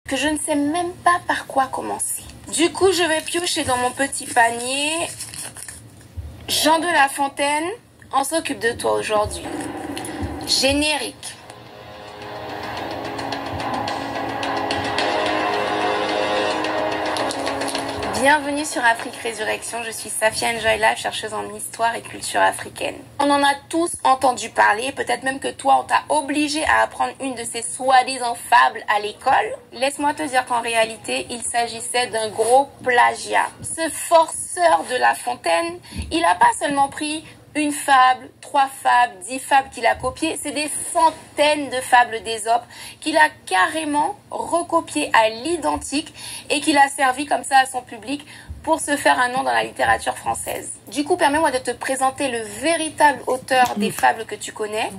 que je ne sais même pas par quoi commencer. Du coup, je vais piocher dans mon petit panier. Jean de La Fontaine, on s'occupe de toi aujourd'hui. Générique. Bienvenue sur Afrique Résurrection, je suis Safia Njoïla, chercheuse en histoire et culture africaine. On en a tous entendu parler, peut-être même que toi on t'a obligé à apprendre une de ces soi-disant fables à l'école. Laisse-moi te dire qu'en réalité, il s'agissait d'un gros plagiat. Ce forceur de La Fontaine, il n'a pas seulement pris une fable, 3 fables, 10 fables qu'il a copiées, c'est des centaines de fables d'Ésope qu'il a carrément recopiées à l'identique et qu'il a servi comme ça à son public pour se faire un nom dans la littérature française. Du coup, permets-moi de te présenter le véritable auteur des fables que tu connais,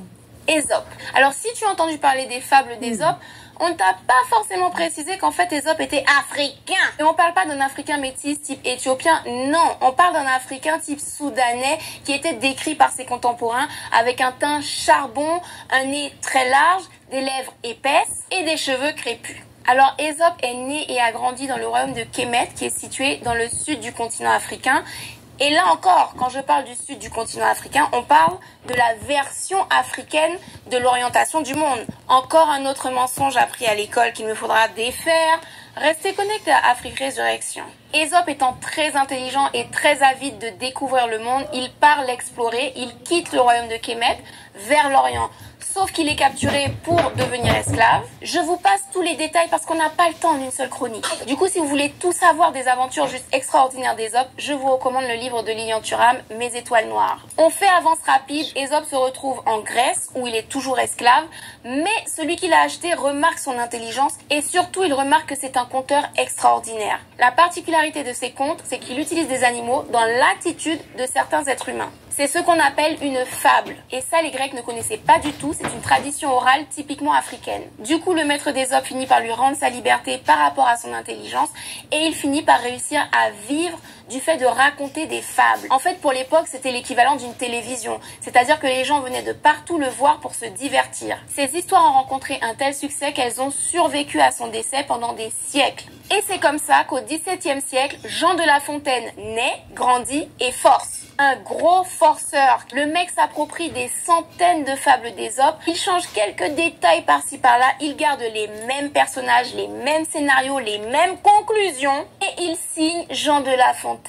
Ésope. Alors, si tu as entendu parler des fables d'Ésope, on ne t'a pas forcément précisé qu'en fait Ésope était africain. Et on parle pas d'un africain métis type éthiopien, non. On parle d'un africain type soudanais qui était décrit par ses contemporains avec un teint charbon, un nez très large, des lèvres épaisses et des cheveux crépus. Alors Ésope est né et a grandi dans le royaume de Kémet qui est situé dans le sud du continent africain. Et là encore, quand je parle du sud du continent africain, on parle de la version africaine de l'orientation du monde. Encore un autre mensonge appris à l'école qu'il me faudra défaire. Restez connectés à Afrique Résurrection. Ésope étant très intelligent et très avide de découvrir le monde, il part l'explorer, il quitte le royaume de Kémet vers l'Orient. Sauf qu'il est capturé pour devenir esclave. Je vous passe tous les détails parce qu'on n'a pas le temps en une seule chronique. Du coup, si vous voulez tout savoir des aventures juste extraordinaires d'Ésope, je vous recommande le livre de Lilian Thuram, Mes étoiles noires. On fait avance rapide, Ésope se retrouve en Grèce où il est toujours esclave, mais celui qui l'a acheté remarque son intelligence et surtout il remarque que c'est un conteur extraordinaire. La particularité de ces contes, c'est qu'il utilise des animaux dans l'attitude de certains êtres humains. C'est ce qu'on appelle une fable. Et ça, les Grecs ne connaissaient pas du tout. C'est une tradition orale typiquement africaine. Du coup, le maître d'Ésope finit par lui rendre sa liberté par rapport à son intelligence et il finit par réussir à vivre du fait de raconter des fables. En fait, pour l'époque, c'était l'équivalent d'une télévision. C'est-à-dire que les gens venaient de partout le voir pour se divertir. Ces histoires ont rencontré un tel succès qu'elles ont survécu à son décès pendant des siècles. Et c'est comme ça qu'au XVIIe siècle, Jean de La Fontaine naît, grandit et force. Un gros forceur. Le mec s'approprie des centaines de fables d'Ésope. Il change quelques détails par-ci par-là. Il garde les mêmes personnages, les mêmes scénarios, les mêmes conclusions. Et il signe Jean de La Fontaine.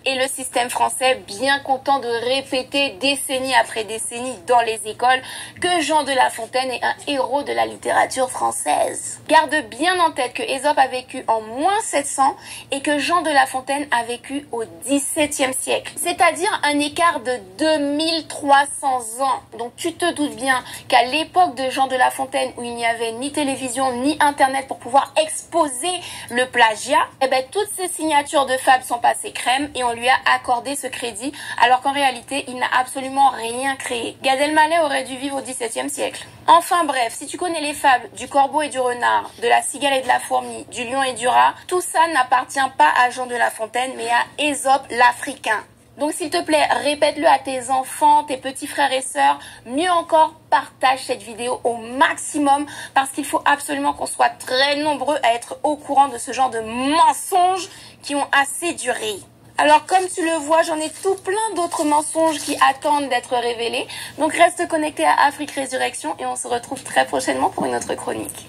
Et le système français, bien content de répéter décennie après décennie dans les écoles que Jean de La Fontaine est un héros de la littérature française. Garde bien en tête que Ésope a vécu en moins 700 et que Jean de La Fontaine a vécu au XVIIe siècle. C'est-à-dire un écart de 2300 ans. Donc tu te doutes bien qu'à l'époque de Jean de La Fontaine où il n'y avait ni télévision ni internet pour pouvoir exposer le plagiat, eh ben toutes ces signatures de fables sont passées crème et on lui a accordé ce crédit alors qu'en réalité il n'a absolument rien créé. Gad Elmaleh aurait dû vivre au XVIIe siècle. Enfin bref, si tu connais les fables du corbeau et du renard, de la cigale et de la fourmi, du lion et du rat, tout ça n'appartient pas à Jean de La Fontaine mais à Ésope l'Africain. Donc s'il te plaît, répète-le à tes enfants, tes petits frères et sœurs. Mieux encore, partage cette vidéo au maximum parce qu'il faut absolument qu'on soit très nombreux à être au courant de ce genre de mensonges qui ont assez duré. Alors comme tu le vois, j'en ai tout plein d'autres mensonges qui attendent d'être révélés. Donc reste connecté à Afrique Résurrection et on se retrouve très prochainement pour une autre chronique.